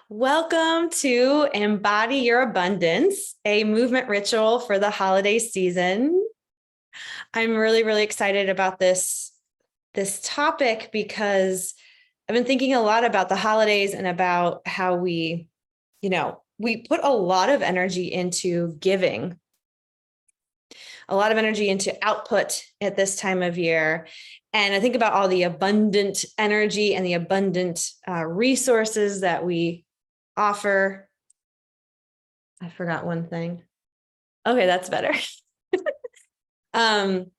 Welcome to Embody Your Abundance, a movement ritual for the holiday season. I'm really excited about this topic because I've been thinking a lot about the holidays and about how we put a lot of energy into giving, a lot of energy into output at this time of year. And I think about all the abundant energy and the abundant resources that we offer. I forgot one thing. Okay, that's better. And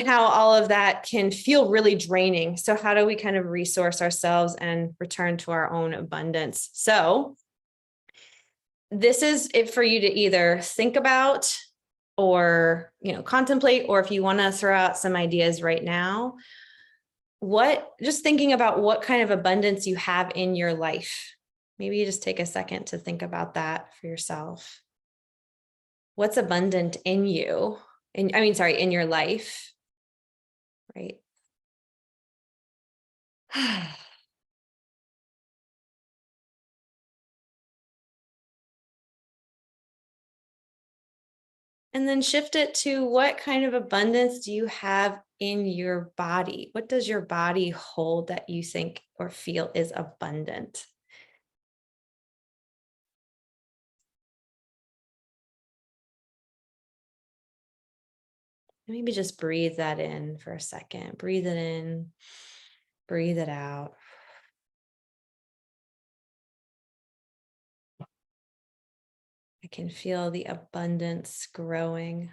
how all of that can feel really draining. So how do we kind of resource ourselves and return to our own abundance? So this is it for you to either think about or, contemplate, or if you want to throw out some ideas right now, just thinking about what kind of abundance you have in your life. Maybe you just take a second to think about that for yourself. What's abundant in you? In your life, right? And then shift it to what kind of abundance do you have in your body? What does your body hold that you think or feel is abundant? Maybe just breathe that in for a second. Breathe it in, breathe it out. I can feel the abundance growing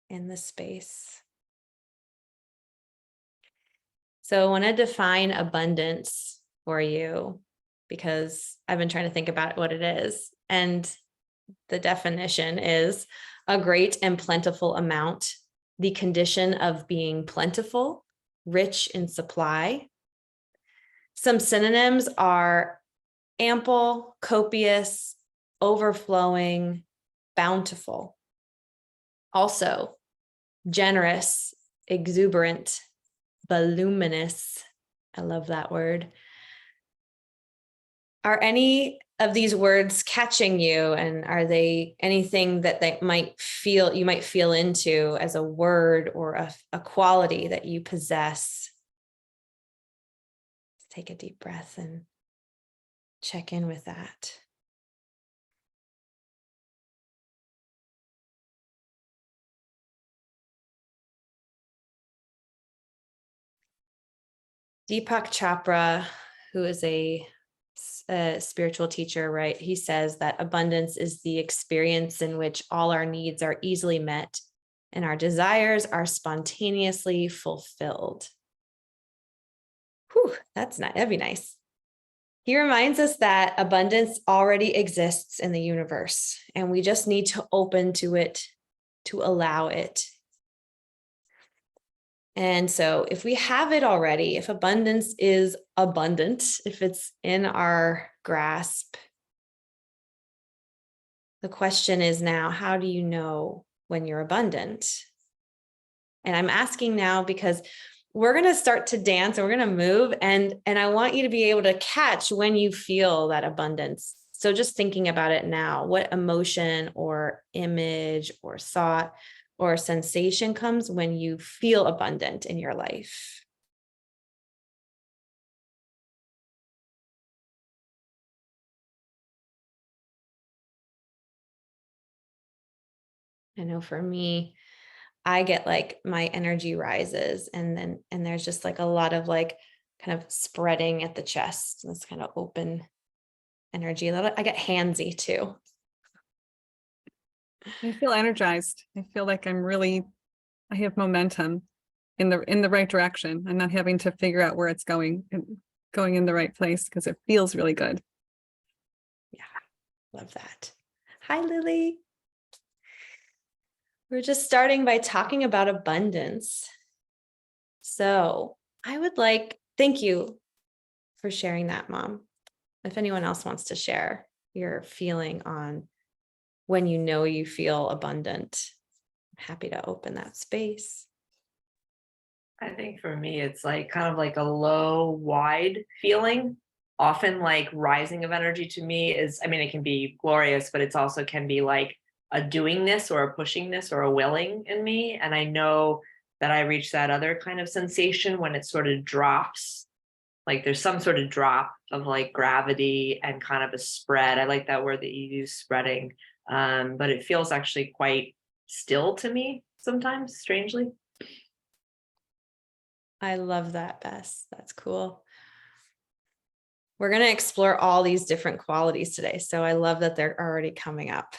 in the space. So I want to define abundance for you because I've been trying to think about what it is. And the definition is a great and plentiful amount, the condition of being plentiful, rich in supply. Some synonyms are ample, copious, overflowing, bountiful. Also, generous, exuberant, voluminous. I love that word. Are any of these words catching you, and are they anything that you might feel into as a word or a quality that you possess? Let's take a deep breath and check in with that. Deepak Chopra, who is a spiritual teacher, right? He says that abundance is the experience in which all our needs are easily met and our desires are spontaneously fulfilled. Whew, that'd be nice. He reminds us that abundance already exists in the universe, and we just need to open to it, to allow it. And so if we have it already, if abundance is abundant, if it's in our grasp, the question is now, how do you know when you're abundant? And I'm asking now because we're going to start to dance and we're going to move. And I want you to be able to catch when you feel that abundance. So just thinking about it now, what emotion or image or thought or sensation comes when you feel abundant in your life? I know for me, I get like my energy rises and there's just like a lot of like kind of spreading at the chest. This kind of open energy. I get handsy too. I feel energized. I feel like I have momentum in the right direction. I'm not having to figure out where it's going and going in the right place because it feels really good. Yeah, love that. Hi, Lily. We're just starting by talking about abundance. So thank you for sharing that, Mom. If anyone else wants to share your feeling on when you know you feel abundant, I'm happy to open that space. I think for me, it's like kind of like a low, wide feeling. often like rising of energy to me is, I mean, it can be glorious, but it's also can be like a doingness or a pushingness or a willing in me. And I know that I reach that other kind of sensation when it sort of drops, like there's some sort of drop of like gravity and kind of a spread. I like that word that you use, spreading. But it feels actually quite still to me sometimes, strangely. I love that, Bess. That's cool. We're going to explore all these different qualities today. So I love that they're already coming up.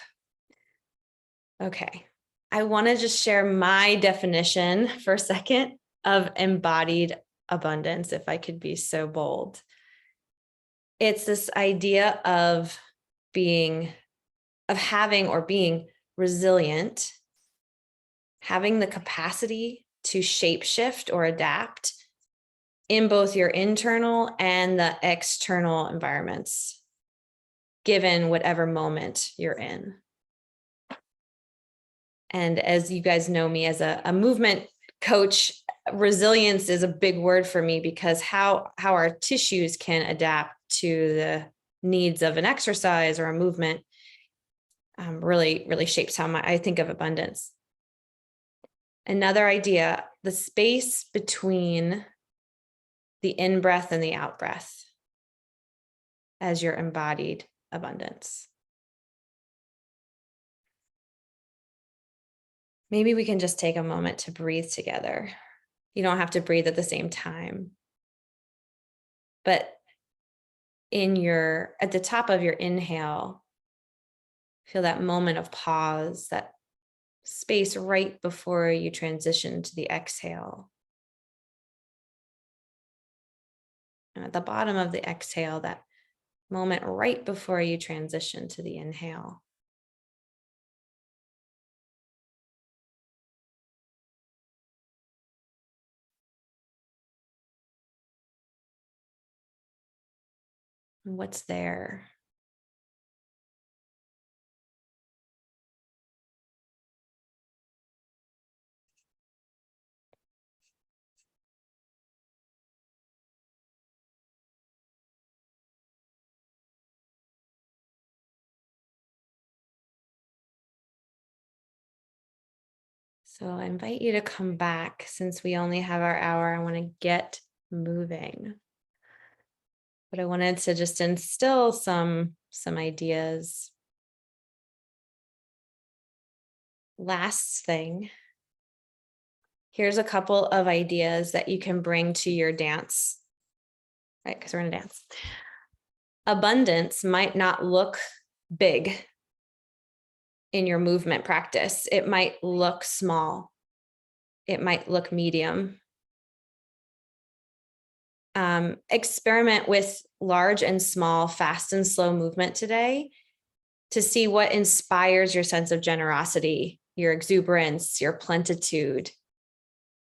Okay. I want to just share my definition for a second of embodied abundance, if I could be so bold. It's this idea of having or being resilient, having the capacity to shapeshift or adapt in both your internal and the external environments, given whatever moment you're in. And as you guys know me as a movement coach, resilience is a big word for me, because how our tissues can adapt to the needs of an exercise or a movement really shapes how I think of abundance. Another idea, the space between the in-breath and the out-breath as your embodied abundance. Maybe we can just take a moment to breathe together. You don't have to breathe at the same time. But at the top of your inhale, feel that moment of pause, that space right before you transition to the exhale. And at the bottom of the exhale, that moment right before you transition to the inhale. And what's there? So I invite you to come back. Since we only have our hour, I want to get moving. But I wanted to just instill some ideas. Last thing, here's a couple of ideas that you can bring to your dance, right? Because we're going to dance. Abundance might not look big in your movement practice. It might look small. It might look medium. Experiment with large and small, fast and slow movement today to see what inspires your sense of generosity, your exuberance, your plenitude,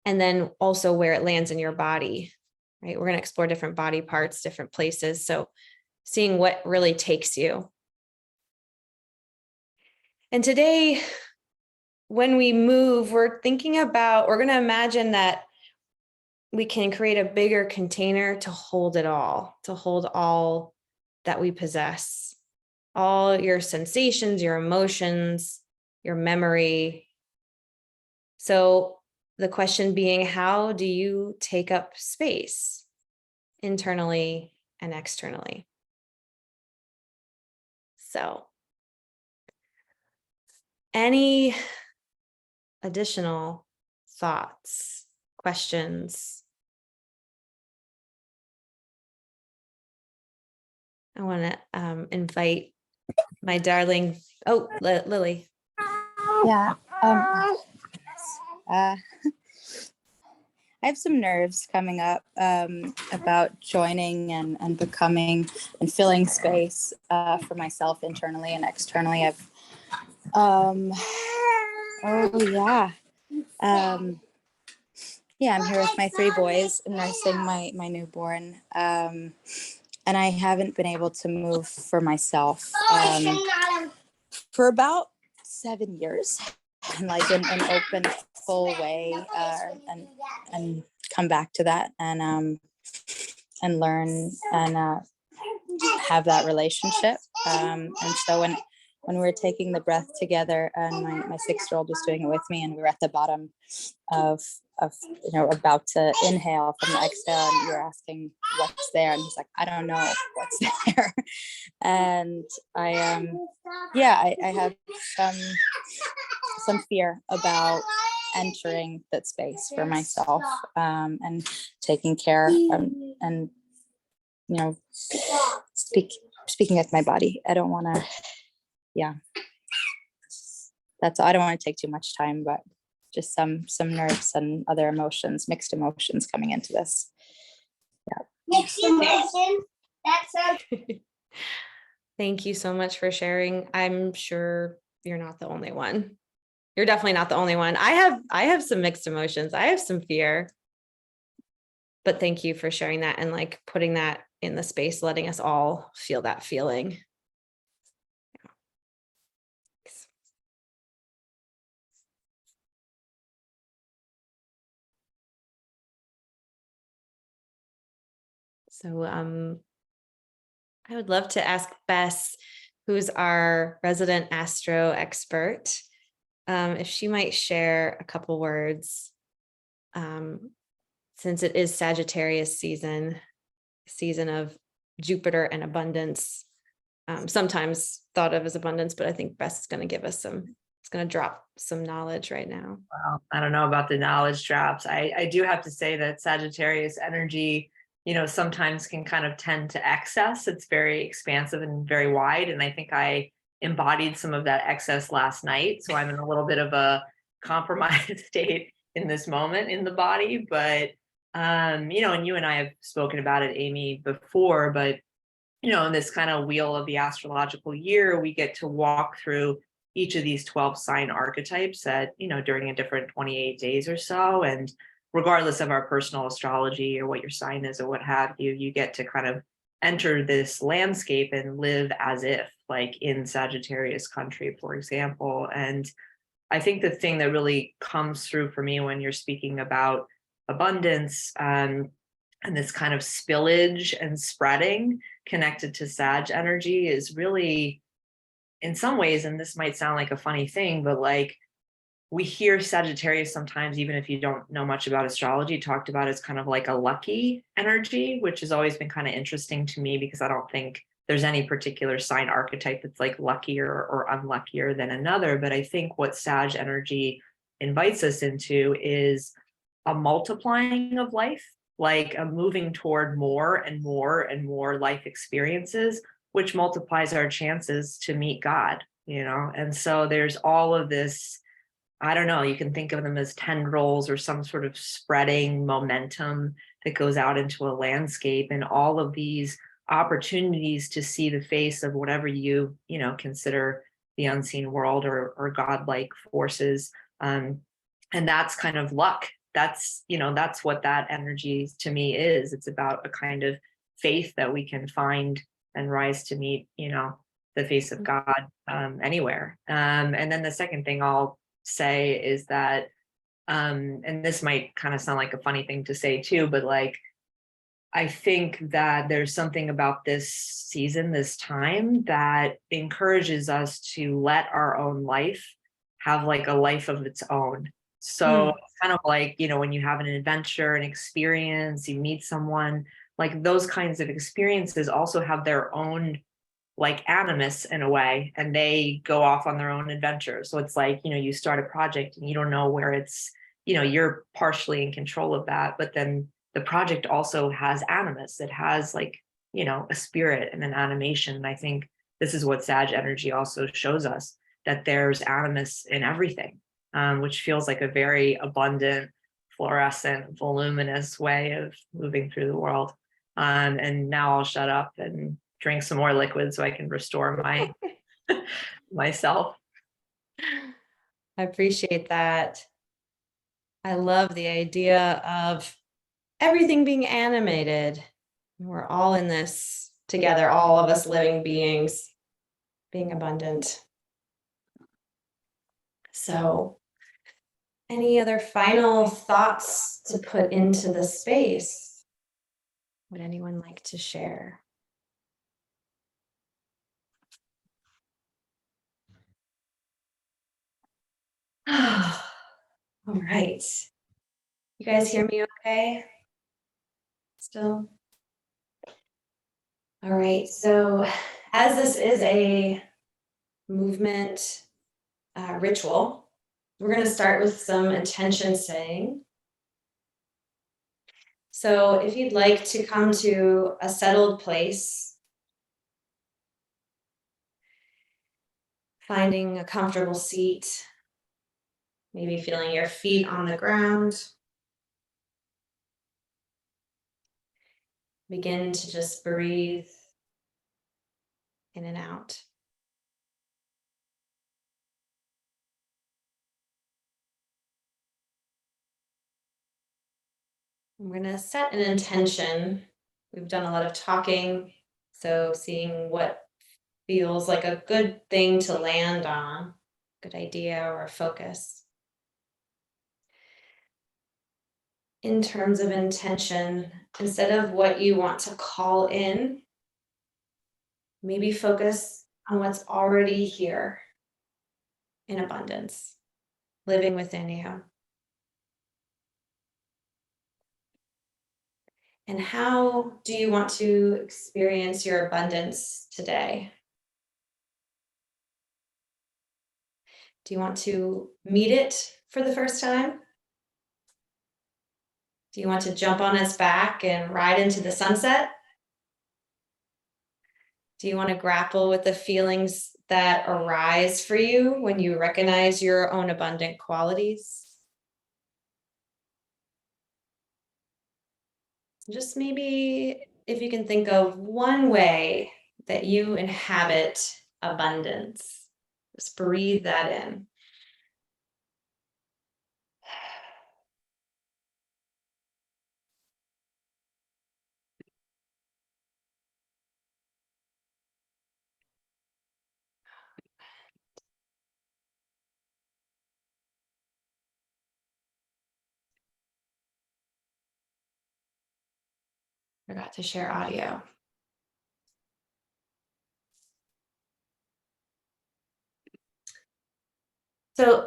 and then also where it lands in your body, right? We're going to explore different body parts, different places. So seeing what really takes you. And today, when we move, we're going to imagine that we can create a bigger container to hold it all, to hold all that we possess, all your sensations, your emotions, your memory. So the question being, how do you take up space internally and externally? So any additional thoughts, questions? I want to invite my darling, Lily. Yeah. I have some nerves coming up about joining and becoming and filling space for myself internally and externally. I'm here with my 3 boys, nursing my newborn, and I haven't been able to move for myself for about 7 years, like in an open, full way, and come back to that and learn and have that relationship. And so when we were taking the breath together, and my 6-year-old was doing it with me, and we were at the bottom of about to inhale from the exhale, and you're asking what's there, and he's like, I don't know what's there. And I have some fear about entering that space for myself, and taking care, and speaking with my body. I don't want to, I don't want to take too much time, but just some nerves and other emotions, mixed emotions coming into this. Mixed emotions. That's Thank you so much for sharing. I'm sure you're not the only one. You're definitely not the only one. I have some mixed emotions. I have some fear. But thank you for sharing that and like putting that in the space, letting us all feel that feeling. So I would love to ask Bess, who's our resident astro expert, if she might share a couple words, since it is Sagittarius season of Jupiter and abundance, sometimes thought of as abundance, but I think Bess is going to give us it's going to drop some knowledge right now. Well, I don't know about the knowledge drops. I do have to say that Sagittarius energy, sometimes can kind of tend to excess. It's very expansive and very wide. And I think I embodied some of that excess last night. So I'm in a little bit of a compromised state in this moment in the body. But, and you and I have spoken about it, Amy, before, but, in this kind of wheel of the astrological year, we get to walk through each of these 12 sign archetypes at, during a different 28 days or so. And regardless of our personal astrology or what your sign is or what have you, you get to kind of enter this landscape and live as if, like in Sagittarius country, for example. And I think the thing that really comes through for me when you're speaking about abundance, and this kind of spillage and spreading connected to Sag energy is really, in some ways, and this might sound like a funny thing, but like we hear Sagittarius sometimes, even if you don't know much about astrology, talked about as kind of like a lucky energy, which has always been kind of interesting to me because I don't think there's any particular sign archetype that's like luckier or unluckier than another. But I think what Sag energy invites us into is a multiplying of life, like a moving toward more and more and more life experiences, which multiplies our chances to meet God, And so there's all of this, I don't know, you can think of them as tendrils or some sort of spreading momentum that goes out into a landscape, and all of these opportunities to see the face of whatever you consider the unseen world or godlike forces. And that's kind of luck. That's what that energy to me is. It's about a kind of faith that we can find and rise to meet, the face of God anywhere. And then the second thing I'll say is that, and this might kind of sound like a funny thing to say too, but like, I think that there's something about this season, this time, that encourages us to let our own life have like a life of its own. So it's kind of like, when you have an adventure, an experience, you meet someone, like those kinds of experiences also have their own like animus in a way, and they go off on their own adventure. So it's like, you start a project and you don't know where it's, you're partially in control of that, but then the project also has animus. It has like, a spirit and an animation. And I think this is what Sag energy also shows us, that there's animus in everything, which feels like a very abundant, fluorescent, voluminous way of moving through the world. And now I'll shut up and drink some more liquid so I can restore myself. I appreciate that. I love the idea of everything being animated. We're all in this together, all of us living beings being abundant. So, any other final thoughts to put into the space? Would anyone like to share? All right. You guys hear me okay? Still? All right. So as this is a movement ritual, we're going to start with some intention setting. So if you'd like to come to a settled place, finding a comfortable seat, maybe feeling your feet on the ground, begin to just breathe in and out. I'm going to set an intention. We've done a lot of talking, so seeing what feels like a good thing to land on, good idea or focus. In terms of intention, instead of what you want to call in, maybe focus on what's already here in abundance, living within you. And how do you want to experience your abundance today? Do you want to meet it for the first time? Do you want to jump on its back and ride into the sunset? Do you want to grapple with the feelings that arise for you when you recognize your own abundant qualities? Just maybe if you can think of one way that you inhabit abundance, just breathe that in. Forgot to share audio. So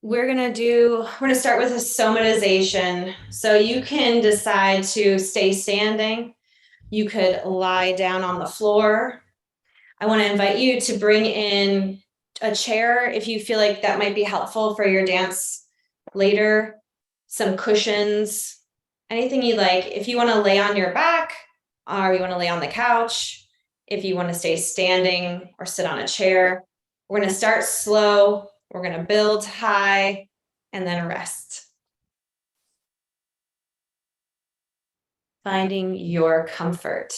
we're gonna start with a somatization. So you can decide to stay standing. You could lie down on the floor. I want to invite you to bring in a chair if you feel like that might be helpful for your dance later. Some cushions, anything you like. If you want to lay on your back or you want to lay on the couch, if you want to stay standing or sit on a chair, we're going to start slow. We're going to build high and then rest. Finding your comfort.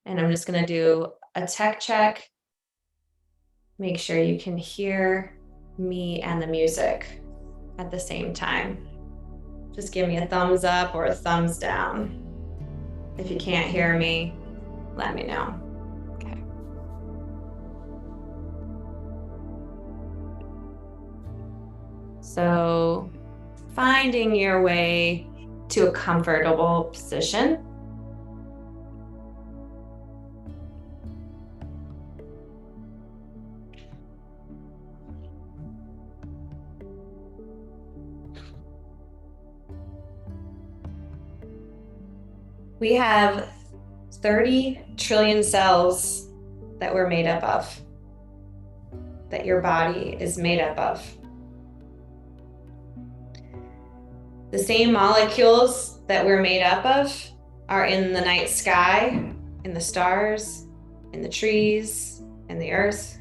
And I'm just going to do a tech check. Make sure you can hear me and the music at the same time. Just give me a thumbs up or a thumbs down. If you can't hear me, let me know. Okay. So, finding your way to a comfortable position. We have 30 trillion cells that we're made up of, that your body is made up of. The same molecules that we're made up of are in the night sky, in the stars, in the trees, in the earth.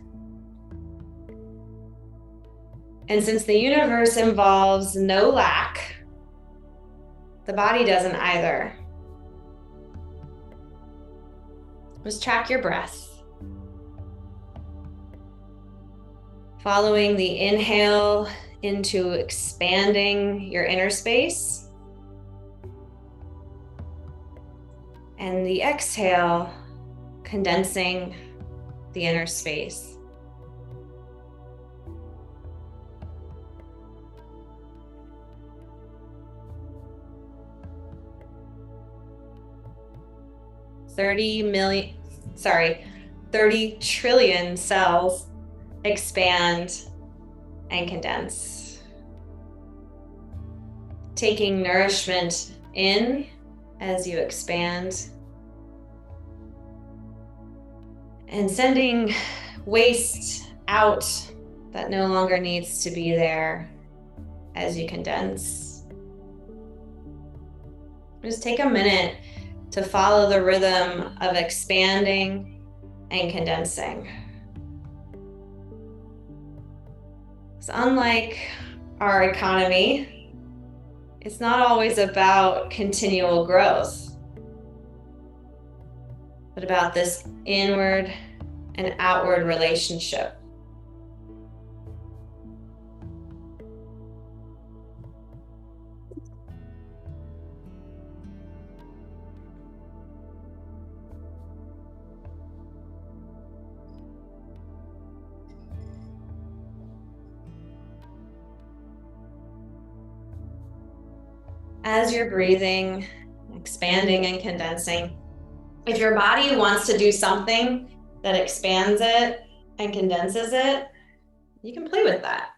And since the universe involves no lack, the body doesn't either. Just track your breath. Following the inhale into expanding your inner space. And the exhale, condensing the inner space. $30 trillion cells expand and condense. Taking nourishment in as you expand, and sending waste out that no longer needs to be there as you condense. Just take a minute to follow the rhythm of expanding and condensing. It's unlike our economy, it's not always about continual growth, but about this inward and outward relationship. As you're breathing, expanding and condensing, if your body wants to do something that expands it and condenses it, you can play with that.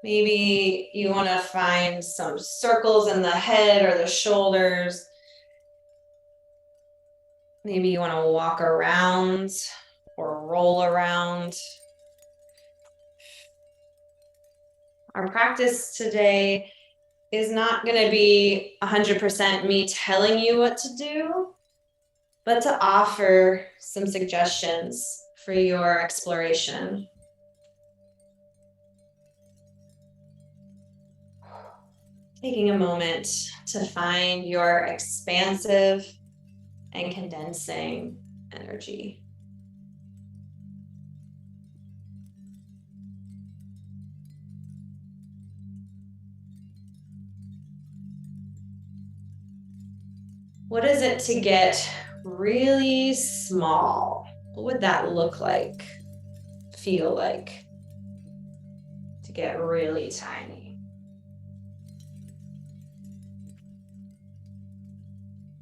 Maybe you want to find some circles in the head or the shoulders. Maybe you want to walk around or roll around. Our practice today is not going to be 100% me telling you what to do, but to offer some suggestions for your exploration. Taking a moment to find your expansive and condensing energy. What is it to get really small? What would that look like, feel like, to get really tiny?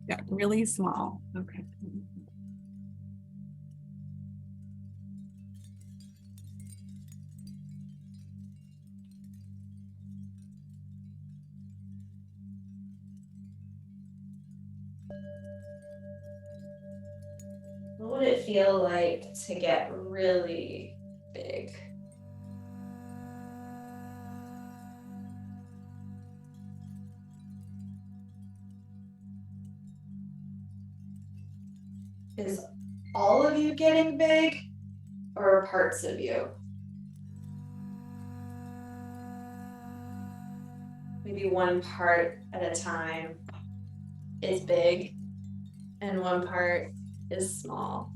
Yeah, really small. Okay. What would it feel like to get really big? Is all of you getting big, or parts of you? Maybe one part at a time is big and one part is small.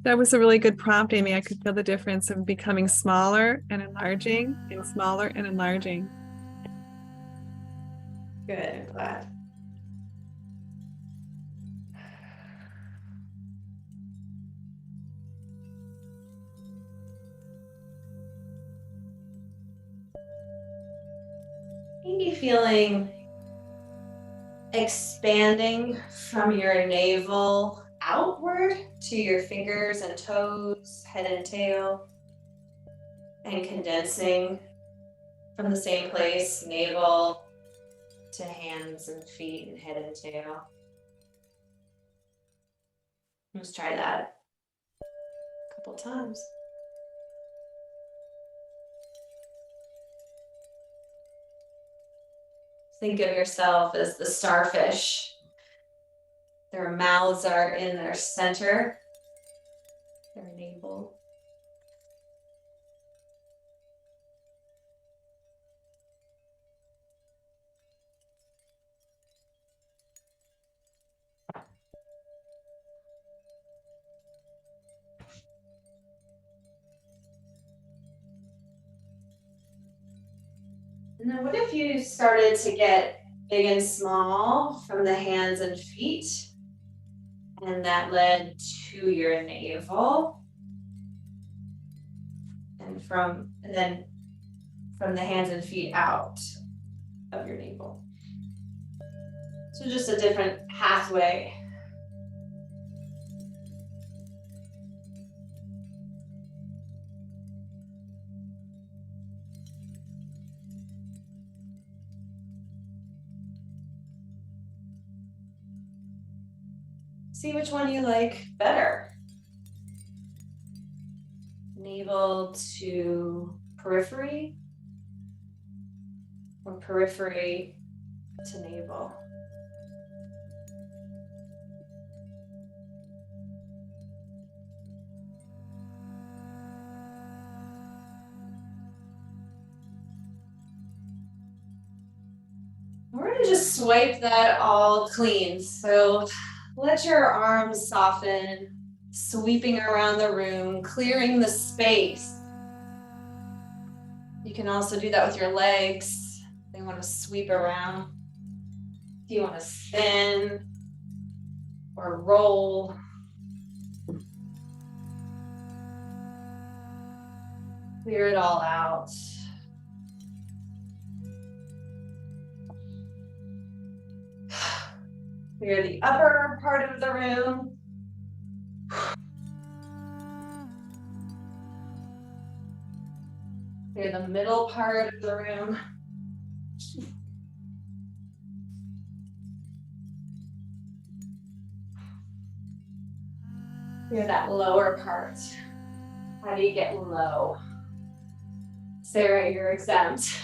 That was a really good prompt, Amy. I could feel the difference of becoming smaller and enlarging and smaller and enlarging. Good, I'm glad. Maybe feeling expanding from your navel outward to your fingers and toes, head and tail, and condensing from the same place, navel to hands and feet and head and tail. Let's try that a couple times. Think of yourself as the starfish. Their mouths are in their center, their navel. And then what if you started to get big and small from the hands and feet, and that led to your navel, and then from the hands and feet out of your navel. So just a different pathway. See which one you like better. Navel to periphery, or periphery to navel. We're gonna just swipe that all clean. So let your arms soften, sweeping around the room, clearing the space. You can also do that with your legs. They want to sweep around. If you want to spin or roll. Clear it all out. Clear the upper part of the room. Clear the middle part of the room. Clear that lower part. How do you get low? Sarah, you're exempt.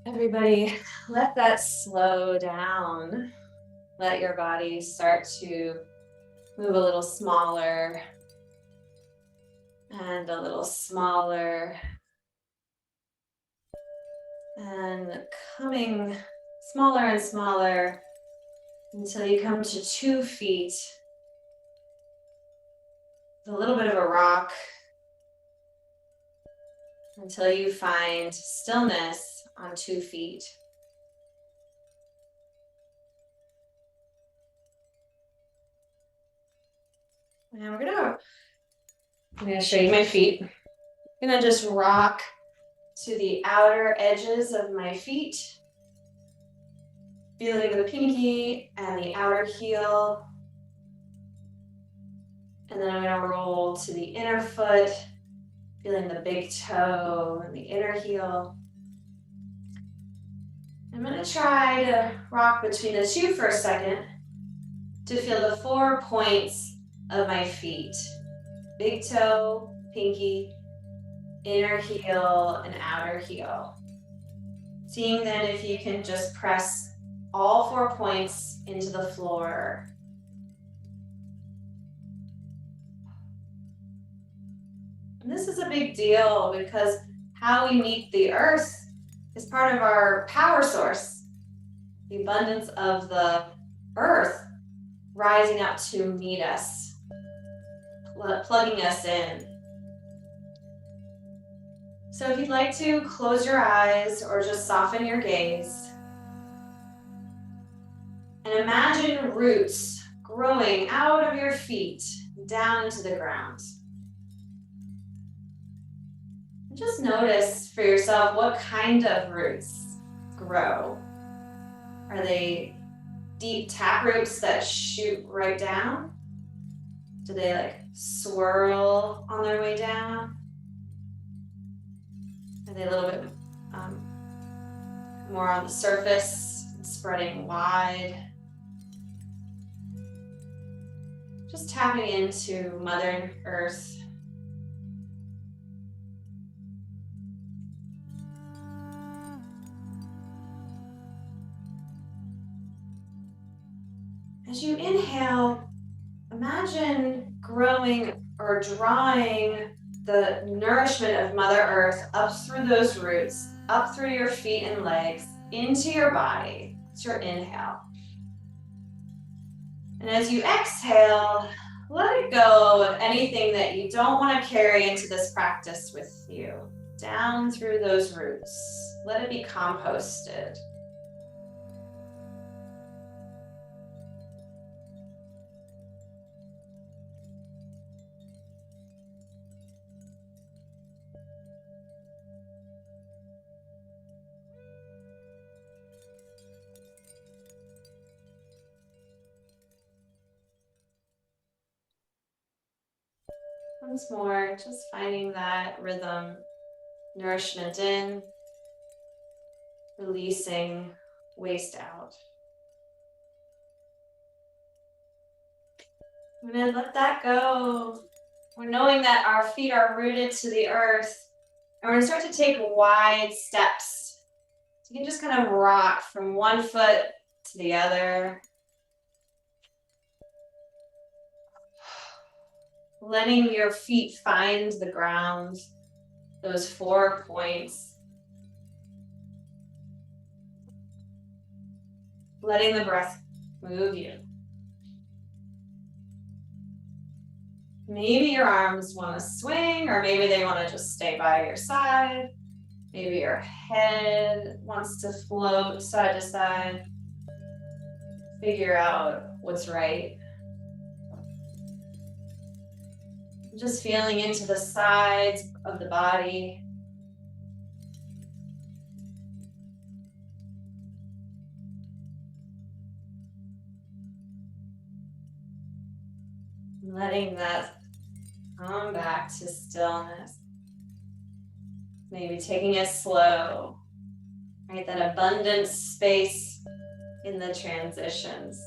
Everybody, let that slow down. Let your body start to move a little smaller and a little smaller, and coming smaller and smaller until you come to 2 feet. A little bit of a rock until you find stillness on 2 feet. And I'm gonna show you my feet. I'm gonna just rock to the outer edges of my feet, feeling the pinky and the outer heel. And then I'm gonna roll to the inner foot, feeling the big toe and the inner heel. I'm gonna try to rock between the 2 for a second to feel the 4 points of my feet. Big toe, pinky, inner heel, and outer heel. Seeing then if you can just press all 4 points into the floor. And this is a big deal because how we meet the earth is part of our power source. The abundance of the earth rising up to meet us, plugging us in. So if you'd like to close your eyes or just soften your gaze and imagine roots growing out of your feet down into the ground. Just notice for yourself what kind of roots grow. Are they deep tap roots that shoot right down? Do they like swirl on their way down? Are they a little bit more on the surface, spreading wide? Just tapping into Mother Earth. As you inhale, imagine growing or drawing the nourishment of Mother Earth up through those roots, up through your feet and legs, into your body. It's your inhale. And as you exhale, let it go of anything that you don't want to carry into this practice with you. Down through those roots. Let it be composted. Once more, just finding that rhythm, nourishment in, releasing waste out. And then let that go. We're knowing that our feet are rooted to the earth, and we're gonna start to take wide steps. So you can just kind of rock from one foot to the other. Letting your feet find the ground, those 4 points. Letting the breath move you. Maybe your arms want to swing, or maybe they want to just stay by your side. Maybe your head wants to float side to side. Figure out what's right. Just feeling into the sides of the body. Letting that come back to stillness. Maybe taking it slow, right? That abundant space in the transitions.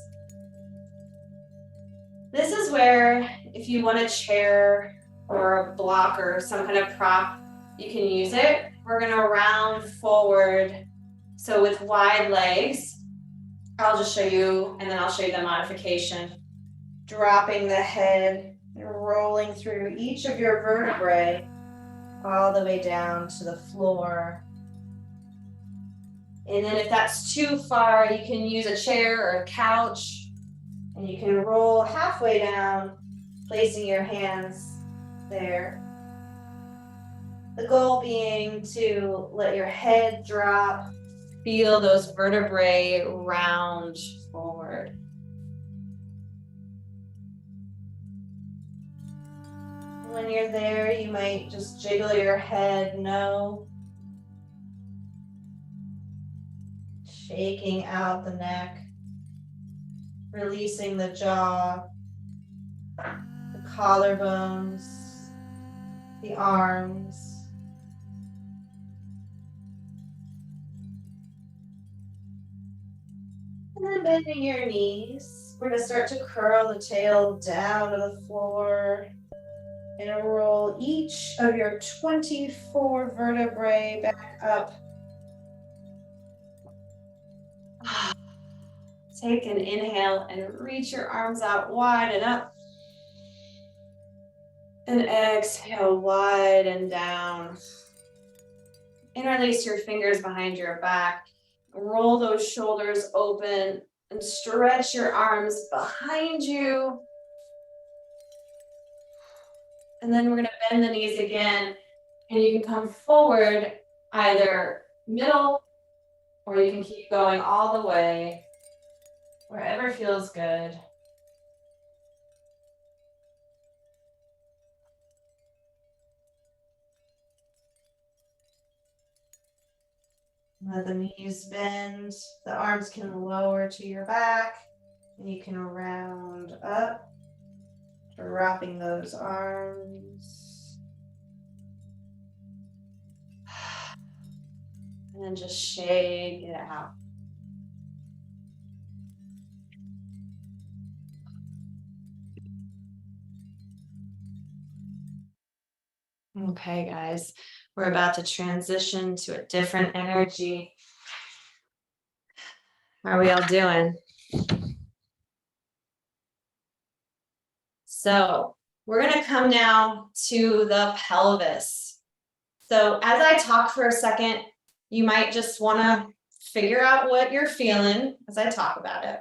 This is where, if you want a chair or a block or some kind of prop, you can use it. We're gonna round forward. So with wide legs, I'll just show you, and then I'll show you the modification. Dropping the head and rolling through each of your vertebrae all the way down to the floor. And then if that's too far, you can use a chair or a couch, and you can roll halfway down, placing your hands there. The goal being to let your head drop, feel those vertebrae round forward. When you're there, you might just jiggle your head no. Shaking out the neck. Releasing the jaw, the collarbones, the arms. And then bending your knees. We're going to start to curl the tail down to the floor and roll each of your 24 vertebrae back up. Take an inhale and reach your arms out wide and up. And exhale, wide and down. Interlace your fingers behind your back. Roll those shoulders open and stretch your arms behind you. And then we're going to bend the knees again. And you can come forward either middle, or you can keep going all the way. Wherever feels good. Let the knees bend. The arms can lower to your back, and you can round up, dropping those arms. And then just shake it out. Okay, guys, we're about to transition to a different energy. How are we all doing? So we're going to come now to the pelvis. So as I talk for a second, you might just want to figure out what you're feeling as I talk about it.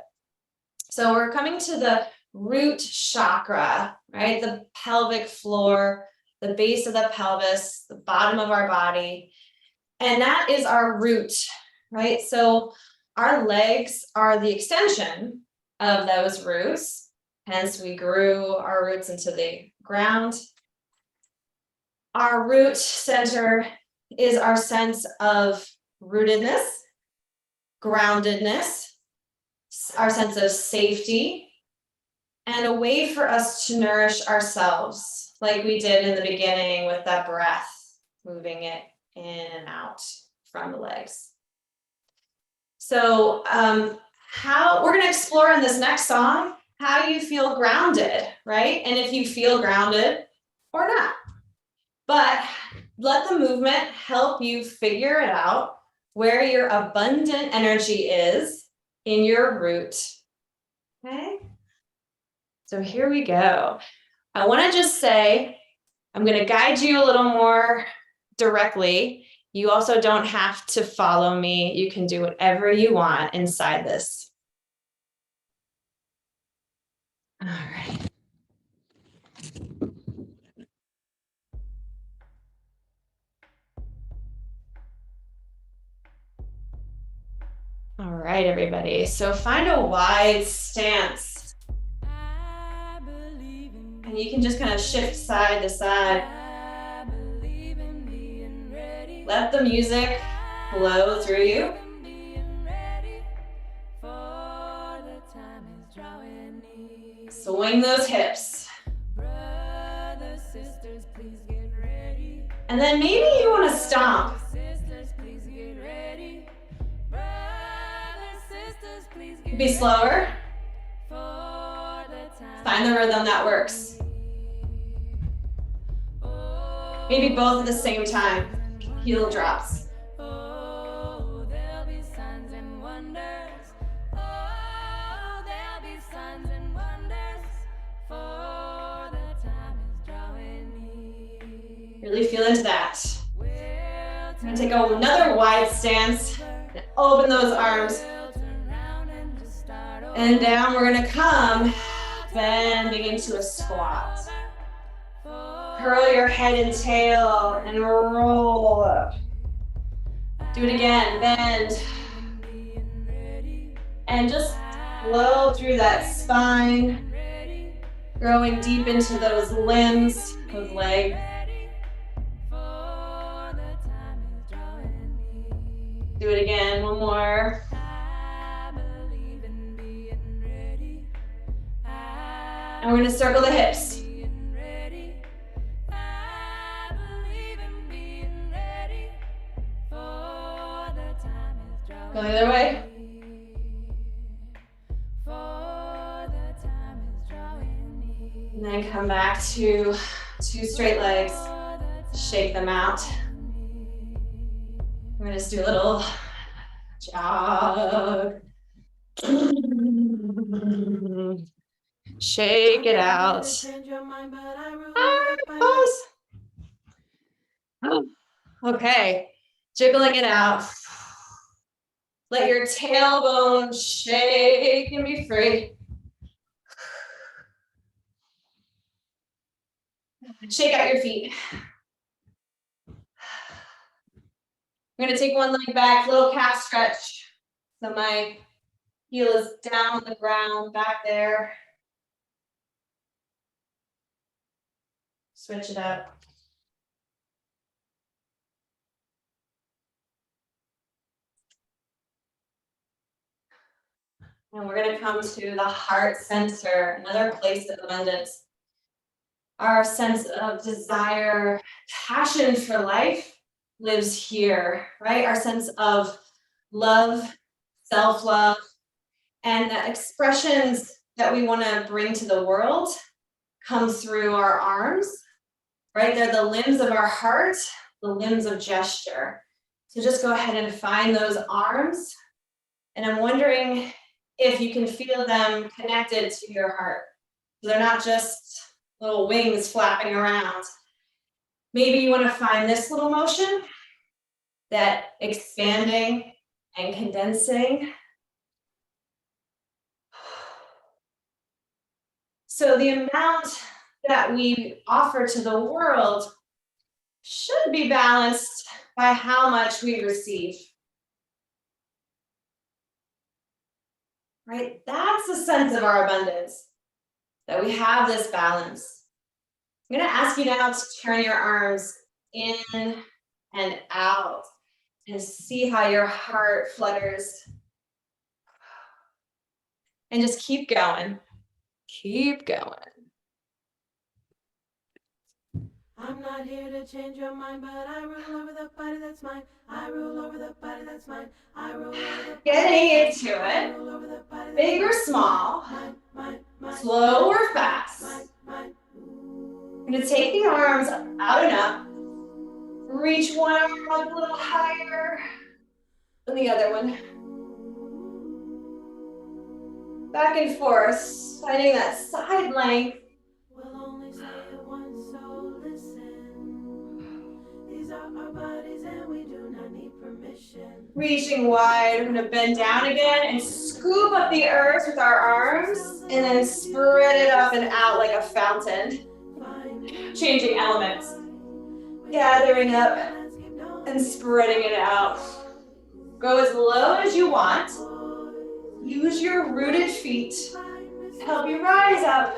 So we're coming to the root chakra, right? The pelvic floor, the base of the pelvis, the bottom of our body. And that is our root, right? So our legs are the extension of those roots. Hence, we grew our roots into the ground. Our root center is our sense of rootedness, groundedness, our sense of safety, and a way for us to nourish ourselves, like we did in the beginning with that breath, moving it in and out from the legs. So how we're going to explore in this next song how you feel grounded, right? And if you feel grounded or not. But let the movement help you figure it out where your abundant energy is in your root. Okay? So here we go. I want to just say, I'm going to guide you a little more directly. You also don't have to follow me. You can do whatever you want inside this. All right. All right, everybody. So find a wide stance. And you can just kind of shift side to side. Let the music flow through you. Swing those hips. And then maybe you want to stomp. Be slower. Find the rhythm that works. Maybe both at the same time. Heel drops. Really feel into that. I'm going to take another wide stance and open those arms. And down we're going to come, bending into a squat. Curl your head and tail and roll up. Do it again, bend. And just flow through that spine, growing deep into those limbs, those legs. Do it again, one more. And we're going to circle the hips. Go the other way. And then come back to two straight legs. Shake them out. We're going to just do a little jog. Shake it out. Pause. Okay, jiggling it out. Let your tailbone shake and be free. Shake out your feet. I'm going to take one leg back, little calf stretch. So my heel is down on the ground, back there. Switch it up. And we're going to come to the heart center, another place of abundance. Our sense of desire, passion for life lives here, right? Our sense of love, self-love, and the expressions that we want to bring to the world come through our arms, right? They're the limbs of our heart, the limbs of gesture. So just go ahead and find those arms. And I'm wondering if you can feel them connected to your heart. They're not just little wings flapping around. Maybe you want to find this little motion, that expanding and condensing. So the amount that we offer to the world should be balanced by how much we receive. Right? That's the sense of our abundance, that we have this balance. I'm going to ask you now to turn your arms in and out and see how your heart flutters. And just keep going. Keep going. I'm not here to change your mind, but I rule over the body that's mine. I rule over the body that's mine. I rule over the body. Getting into I it, rule over the body that's big or small, slow or fast. You're going to take the arms out and up. Reach one arm up a little higher than the other one. Back and forth, finding that side length. We'll only say it once, so listen. These are our bodies and we do not need permission. Reaching wide, we're going to bend down again and scoop up the earth with our arms and then spread it up and out like a fountain. Changing elements. Gathering up and spreading it out. Go as low as you want. Use your rooted feet to help you rise up.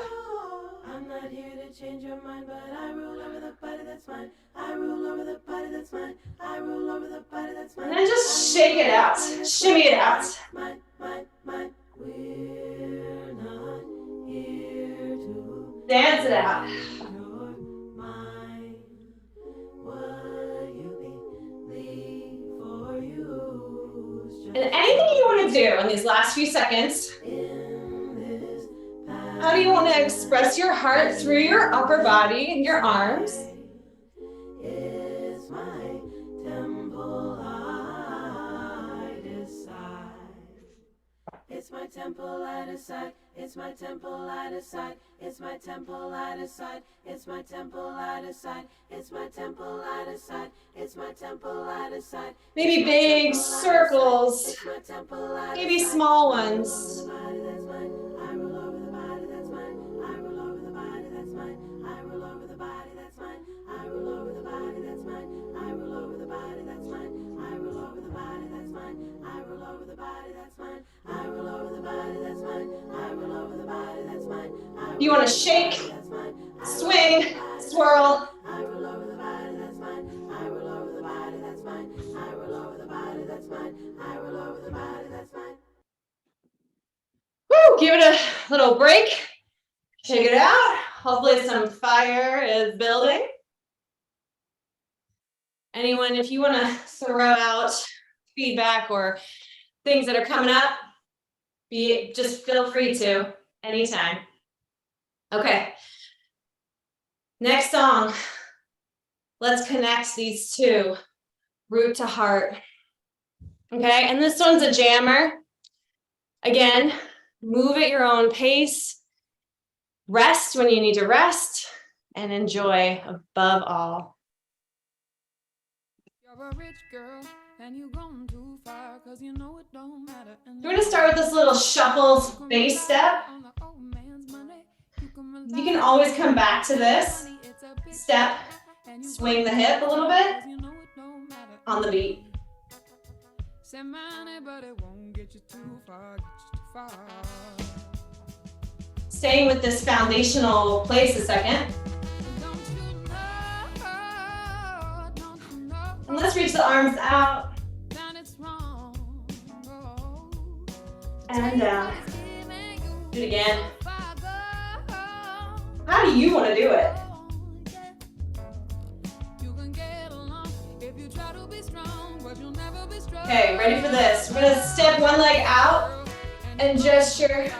I'm not here to change your mind, but I rule over the body that's mine. I rule over the body that's mine. I rule over the body that's mine. And then just shake it out. Shimmy it out. Mine. We're not here to Dance it out. your mind. What you believe for you. And anything you want to do in these last few seconds, how do you want to express your heart through your upper body and your arms? It's my temple, I decide. It's my temple, I decide. It's my temple, I decide. It's my temple, I decide. It's my temple, I decide. It's my temple, I decide. It's my temple, I decide. Maybe big circles, It's my temple, I maybe decide. small ones. Body that's mine. I rule over the body that's mine. I rule over the body that's mine. I rule over the body that's mine. I rule over the body that's mine. I rule over the body that's mine. I rule over the body that's mine. I rule over the body that's mine. I rule over the body that's mine. I rule over the body that's mine. You want to shake, swing, swirl. I rule over the body that's mine. I rule over the body that's mine. I rule over the body that's mine. I rule over the body that's mine. Woo, give it a little break. Shake it out. Hopefully some fire is building. Anyone, if you want to throw out feedback or things that are coming up, just feel free to anytime. Okay. Next song. Let's connect these two, root to heart. Okay, and this one's a jammer. Again, move at your own pace. Rest when you need to rest, and enjoy above all. You're a rich girl and you gone too far, 'cause you know it don't matter. We're going to start with this little shuffle bass step. You can always come back to this step, swing the hip a little bit on the beat. Staying with this foundational place a second. And let's reach the arms out and down. Do it again. How do you want to do it? Okay, ready for this? We're going to step one leg out and gesture.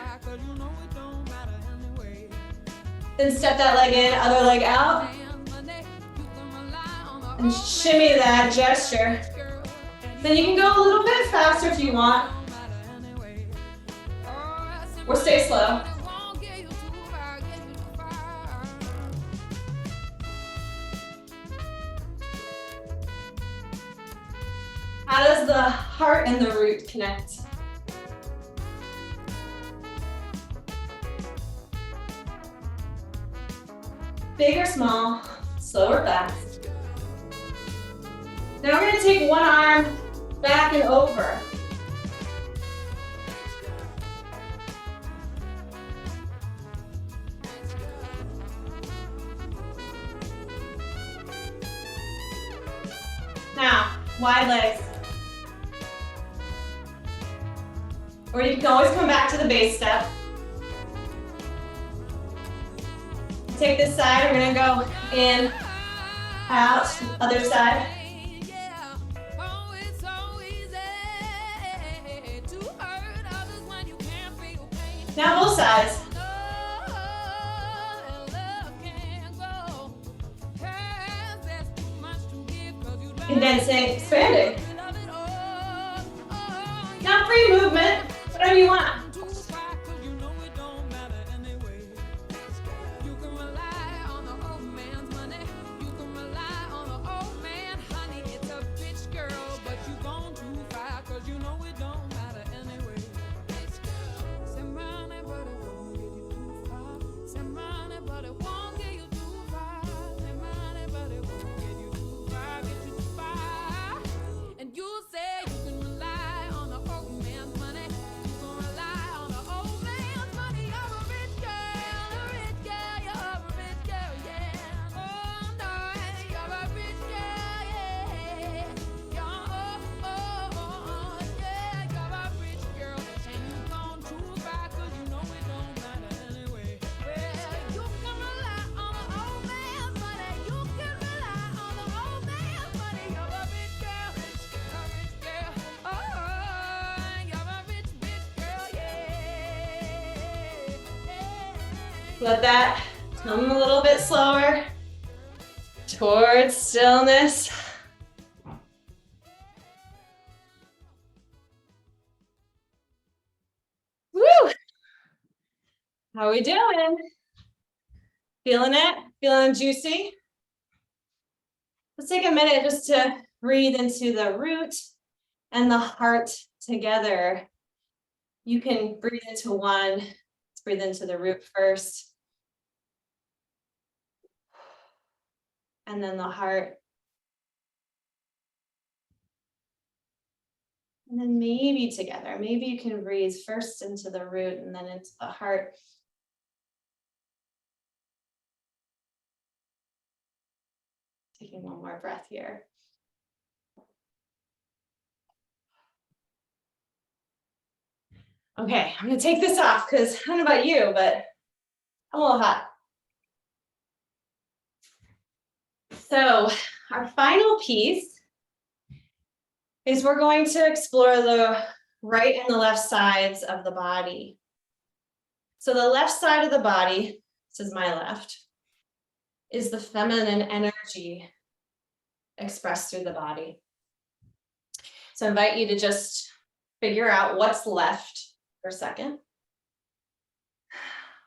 Then step that leg in, other leg out. And shimmy that gesture. Then you can go a little bit faster if you want. Or stay slow. How does the heart and the root connect? Big or small, slow or fast. Now we're going to take one arm back and over. Now, wide legs. Or you can always come back to the base step. Take this side, we're gonna go in, out, other side. Now both sides. Condensing, expanding. Not free movement, whatever you want. Let that come a little bit slower towards stillness. Woo! How are we doing? Feeling it? Feeling juicy? Let's take a minute just to breathe into the root and the heart together. You can breathe into one. Let's breathe into the root first. And then the heart. And then maybe together. Maybe you can breathe first into the root and then into the heart. Taking one more breath here. Okay, I'm gonna take this off because I don't know about you, but I'm a little hot. So our final piece is we're going to explore the right and the left sides of the body. So the left side of the body, this is my left, is the feminine energy expressed through the body. So I invite you to just figure out what's left for a second.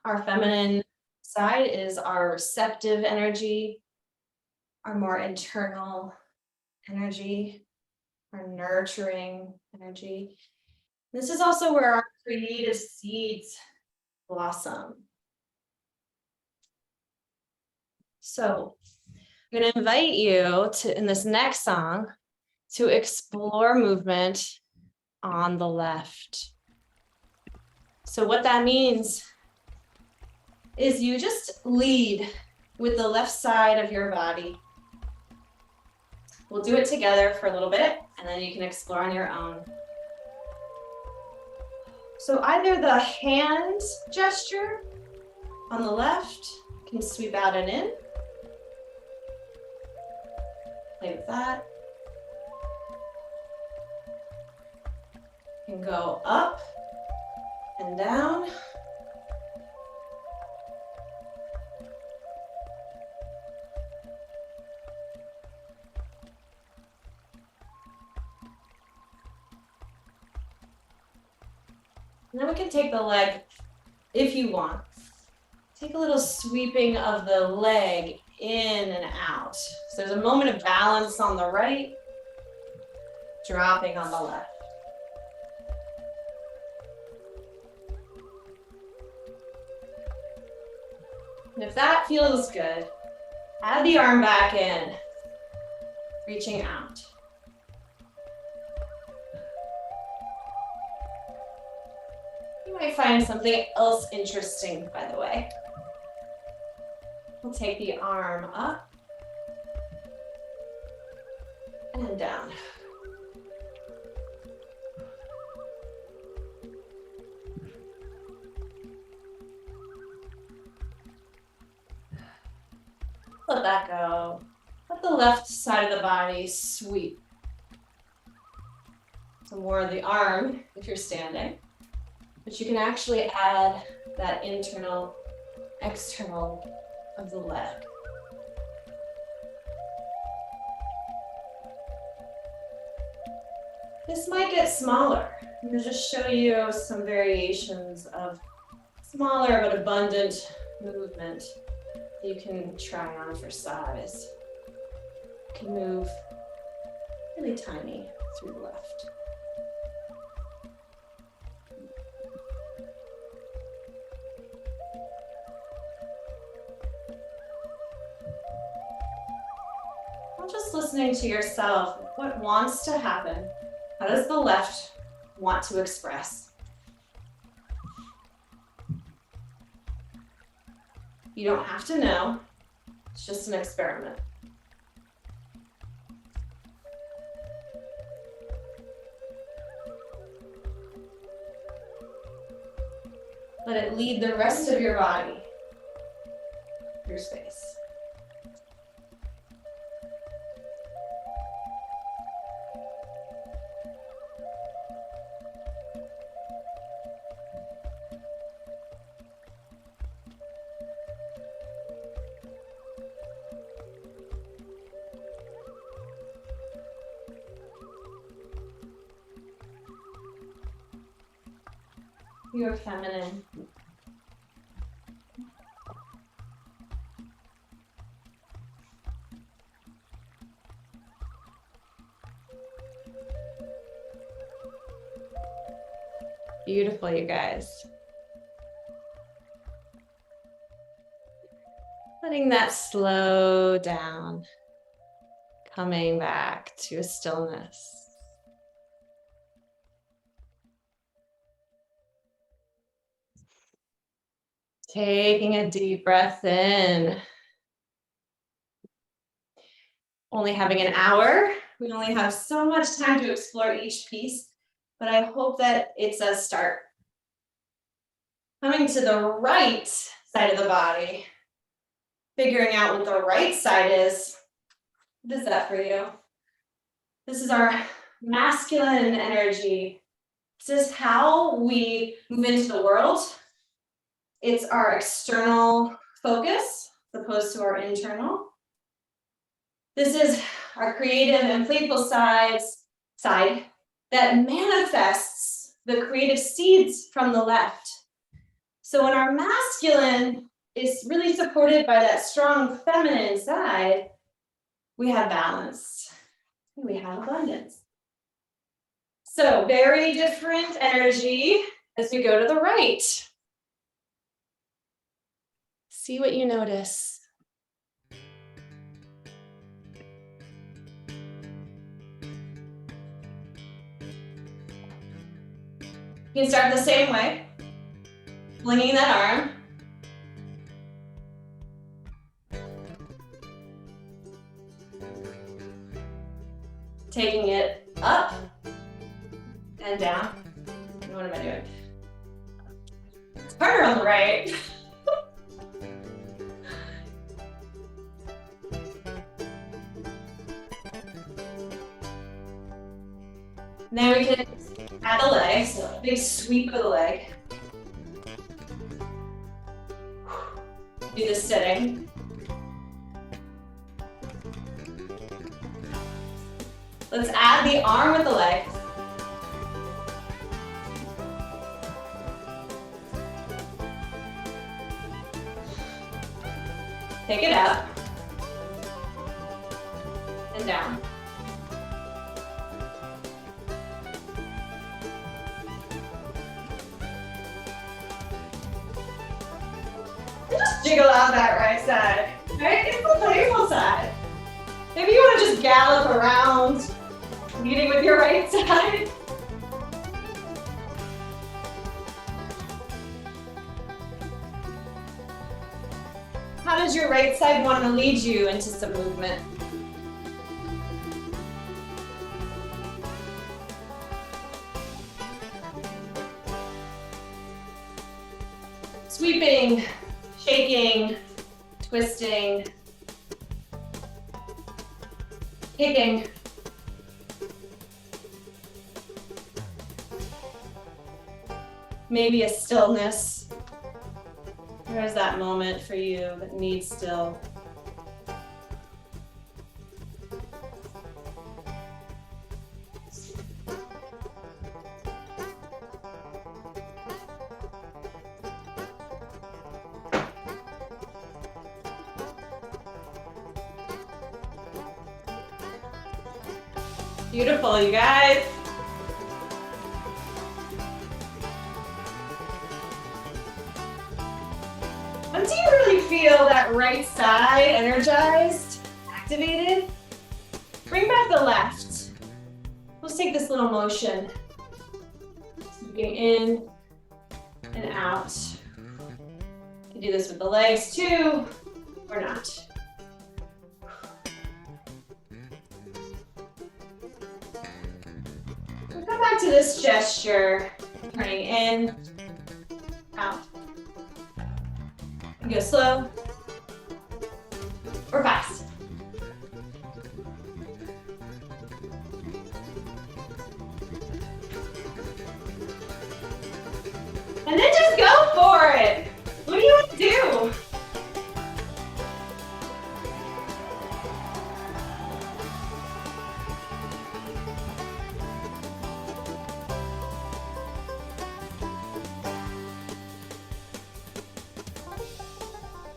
Our feminine side is our receptive energy, our more internal energy, our nurturing energy. This is also where our creative seeds blossom. So I'm going to invite you to, in this next song, to explore movement on the left. So what that means is you just lead with the left side of your body. We'll do it together for a little bit, and then you can explore on your own. So either the hand gesture on the left can sweep out and in. Play with that. You can go up and down. And then we can take the leg, if you want. Take a little sweeping of the leg in and out. So there's a moment of balance on the right, dropping on the left. And if that feels good, add the arm back in, reaching out. You might find something else interesting, by the way. We'll take the arm up and down. Let that go. Let the left side of the body sweep. So more of the arm if you're standing, but you can actually add that internal, external of the leg. This might get smaller. I'm going to just show you some variations of smaller but abundant movement that you can try on for size. You can move really tiny through the left. I'm just listening to yourself. What wants to happen? How does the left want to express? You don't have to know. It's just an experiment. Let it lead the rest of your body, your space. You're feminine. Beautiful, you guys. Letting that slow down, coming back to a stillness. Taking a deep breath in. Only having an hour. We only have so much time to explore each piece, but I hope that it's a start. Coming to the right side of the body, figuring out what the right side is. What is that for you? This is our masculine energy. This is how we move into the world. It's our external focus as opposed to our internal. This is our creative and playful side that manifests the creative seeds from the left. So when our masculine is really supported by that strong feminine side, we have balance, we have abundance. So very different energy as we go to the right. See what you notice. You can start the same way, flinging that arm. Taking it up and down. What am I doing? It's harder on the right. Now we can add the leg, so a big sweep of the leg. Do the sitting. Let's add the arm with the leg. Take it up and down. jiggle out that right side. Right? It's the playful side. Maybe you want to just gallop around, leading with your right side. How does your right side want to lead you into some movement? Sweeping, shaking, twisting, kicking. Maybe a stillness. There's that moment for you that needs still. Beautiful, you guys. Once you really feel that right side energized, activated, bring back the left. Let's take this little motion. Sweeping in and out. You can do this with the legs too, or not. Come back to this gesture, turning in, out. You go slow or fast. And then just go for it. What do you want to do?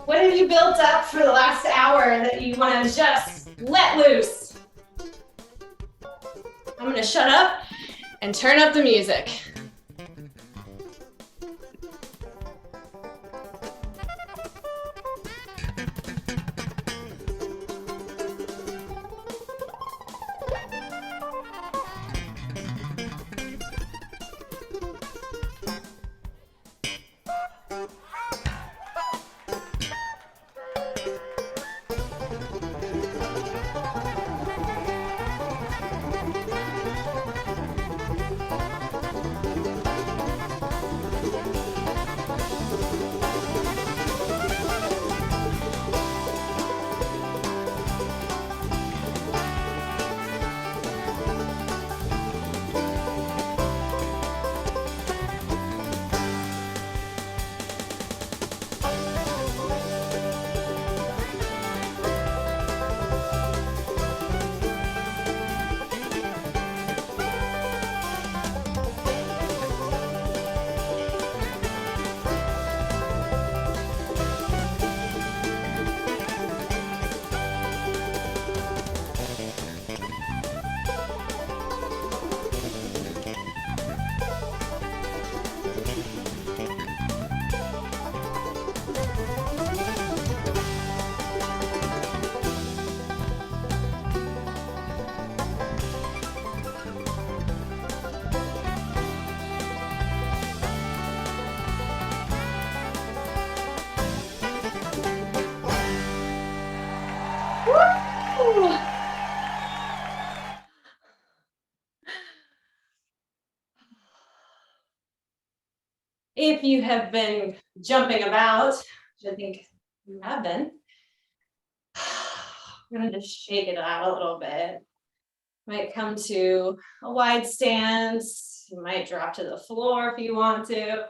What have you built up for the last hour that you want to just let loose? I'm going to shut up and turn up the music. If you have been jumping about, which I think you have been, I'm gonna just shake it out a little bit. Might come to a wide stance. You might drop to the floor if you want to.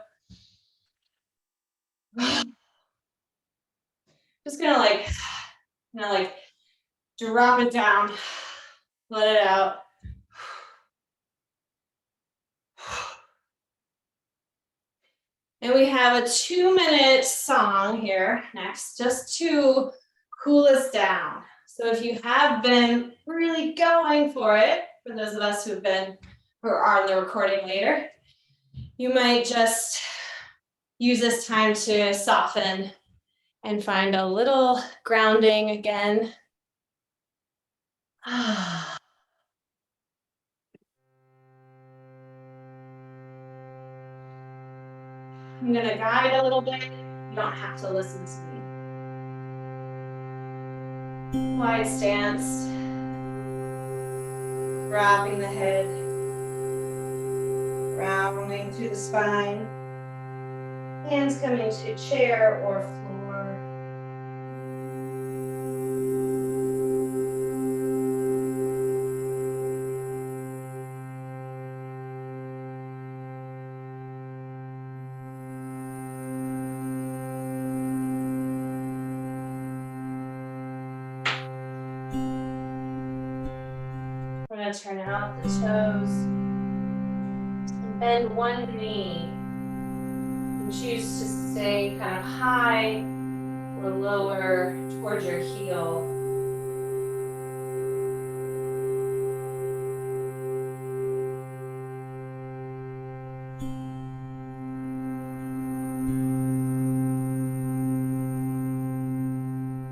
Just gonna like drop it down, let it out. And we have a 2-minute song here next, just to cool us down. So if you have been really going for it, for those of us who are on the recording later, you might just use this time to soften and find a little grounding again. I'm gonna guide a little bit. You don't have to listen to me. Wide stance. Wrapping the head. Rounding through the spine. Hands coming to chair or floor. We're going to turn out the toes and bend one knee and choose to stay kind of high or lower towards your heel.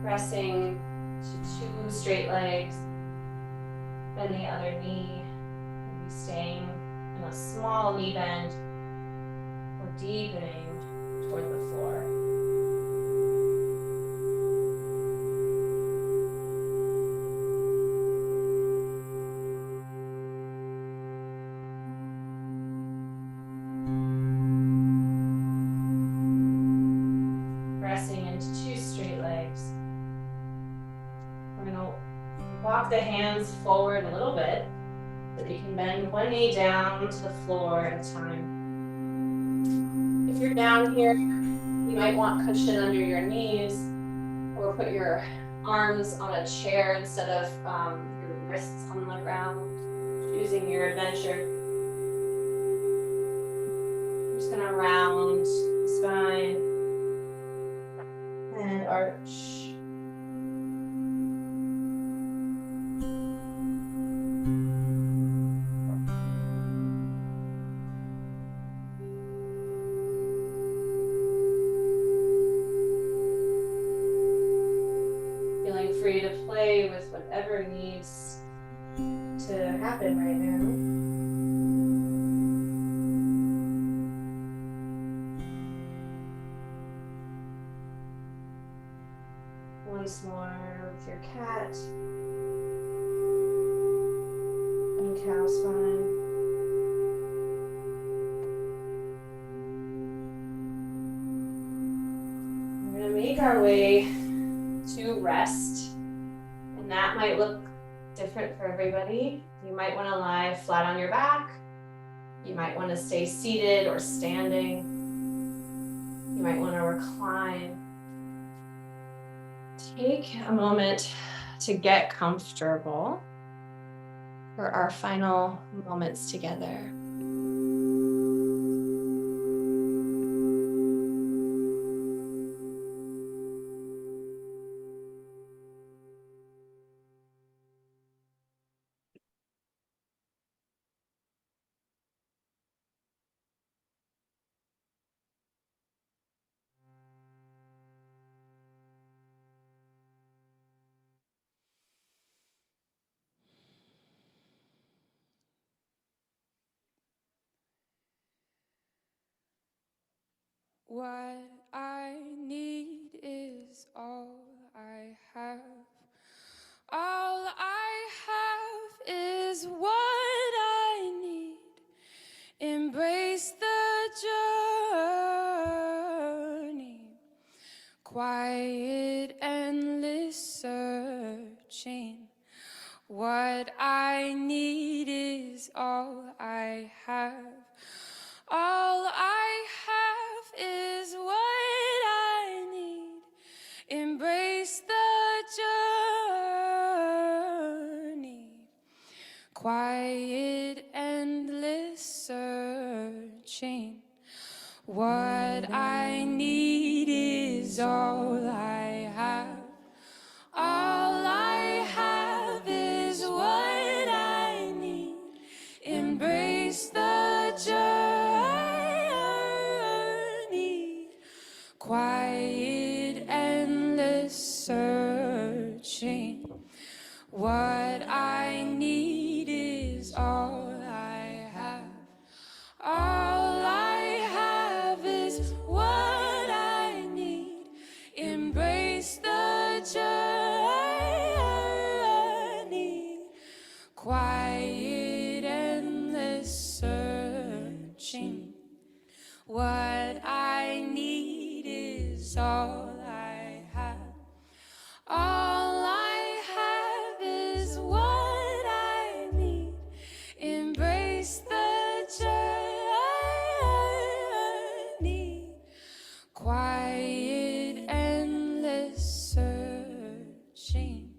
Pressing to 2 straight legs. Bend the other knee, maybe staying in a small knee bend or deepening toward the floor. Pressing into 2 straight legs. We're going to walk the hands forward a little bit so that you can bend one knee down to the floor at a time. If you're down here, you might want cushion under your knees or put your arms on a chair instead of your wrists on the ground, choosing your adventure. I'm just going to round the spine and arch. Free to play with whatever needs to happen right now. Once more with your cat and cow spine. We're going to make our way to rest. And that might look different for everybody. You might want to lie flat on your back. You might want to stay seated or standing. You might want to recline. Take a moment to get comfortable for our final moments together. What I need is all I have. All I have is what I need. Embrace the journey. Quiet, endless searching. What I need is all I have. All I have is what I need. Embrace the journey. Quiet, endless searching. What I need is all I have. All I have is what I need. Embrace the journey. Quiet and What I need is all I have. All I have is what I need. Embrace the journey. Quiet, endless searching. What I need is all I have. All I have is what I need. Embrace the journey. Quiet, endless searching.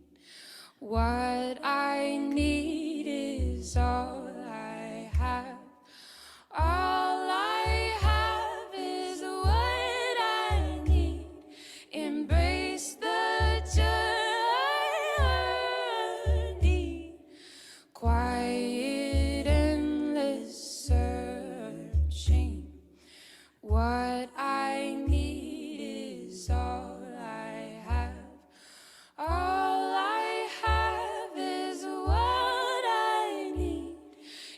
What I need is all I have. All I have is what I need. Embrace the journey. Quiet, endless searching. What I need is all I have. All I have is what I need.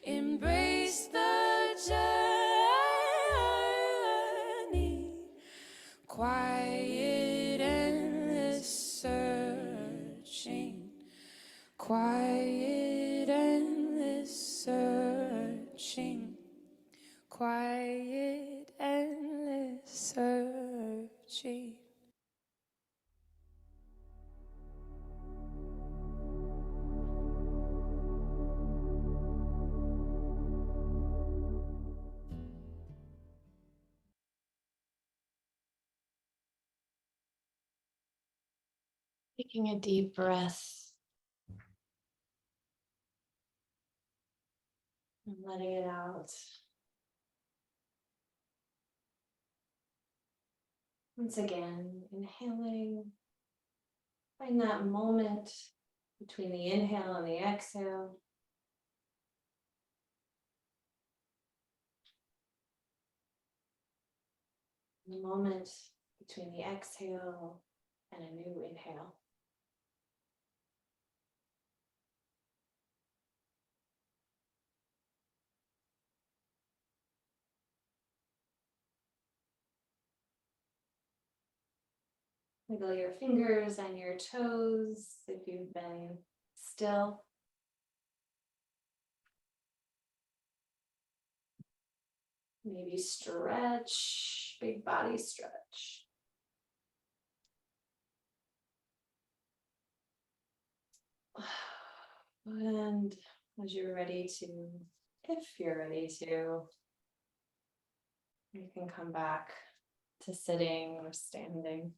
Embrace the journey. Quiet, endless searching. Quiet, endless searching. Quiet, endless searching. Taking a deep breath and letting it out. Once again, inhaling. Find that moment between the inhale and the exhale. The moment between the exhale and a new inhale. Wiggle your fingers and your toes if you've been still. Maybe stretch, big body stretch. And as you're ready to, if you're ready to, you can come back to sitting or standing.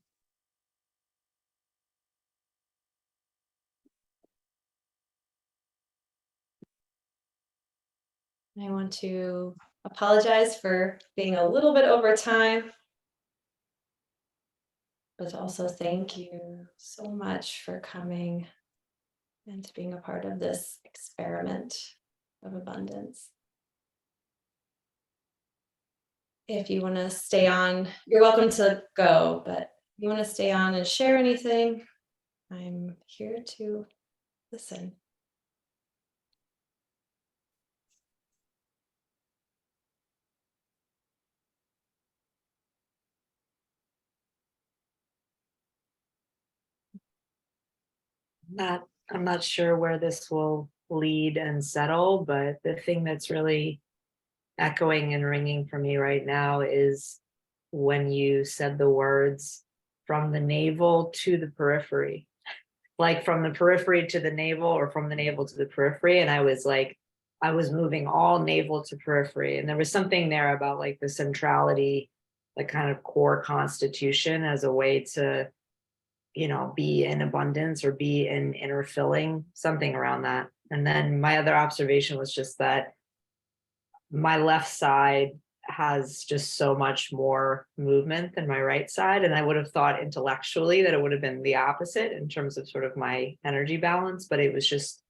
I want to apologize for being a little bit over time, but also thank you so much for coming and being a part of this experiment of abundance. If you want to stay on, you're welcome to go, but if you want to stay on and share anything, I'm here to listen. I'm not sure where this will lead and settle, but the thing that's really echoing and ringing for me right now is when you said the words from the navel to the periphery, like from the periphery to the navel or from the navel to the periphery. And I was moving all navel to periphery. And there was something there about like the centrality, the kind of core constitution as a way to, be in abundance or be in inner filling, something around that. And then my other observation was just that my left side has just so much more movement than my right side. And I would have thought intellectually that it would have been the opposite in terms of sort of my energy balance, but it was just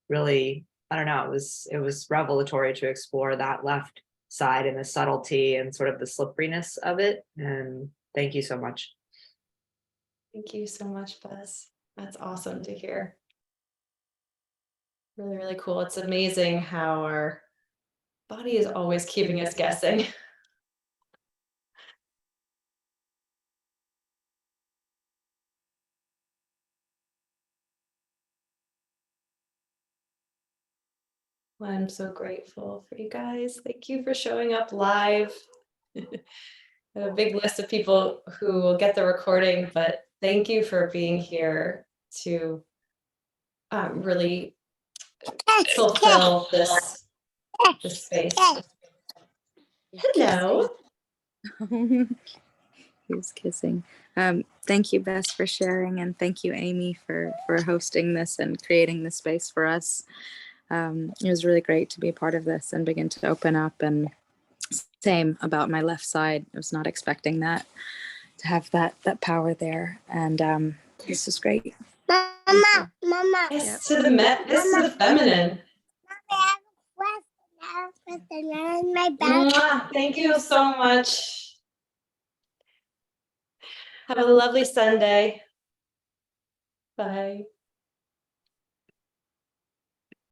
really, I don't know, it was revelatory to explore that left side and the subtlety and sort of the slipperiness of it. And thank you so much. Thank you so much, Buzz. That's awesome to hear. Really, really cool. It's amazing how our body is always keeping us guessing. Well, I'm so grateful for you guys. Thank you for showing up live. I have a big list of people who will get the recording, but thank you for being here to really fulfill this space. Hello. He's kissing. Thank you, Bess, for sharing, and thank you, Amy, for hosting this and creating this space for us. It was really great to be a part of this and begin to open up. And same about my left side. I was not expecting that, to have that power there. And this is great. Mama, Mama. Yes to the yes to the feminine. I have a question in my back. Mwah. Thank you so much. Have a lovely Sunday. Bye.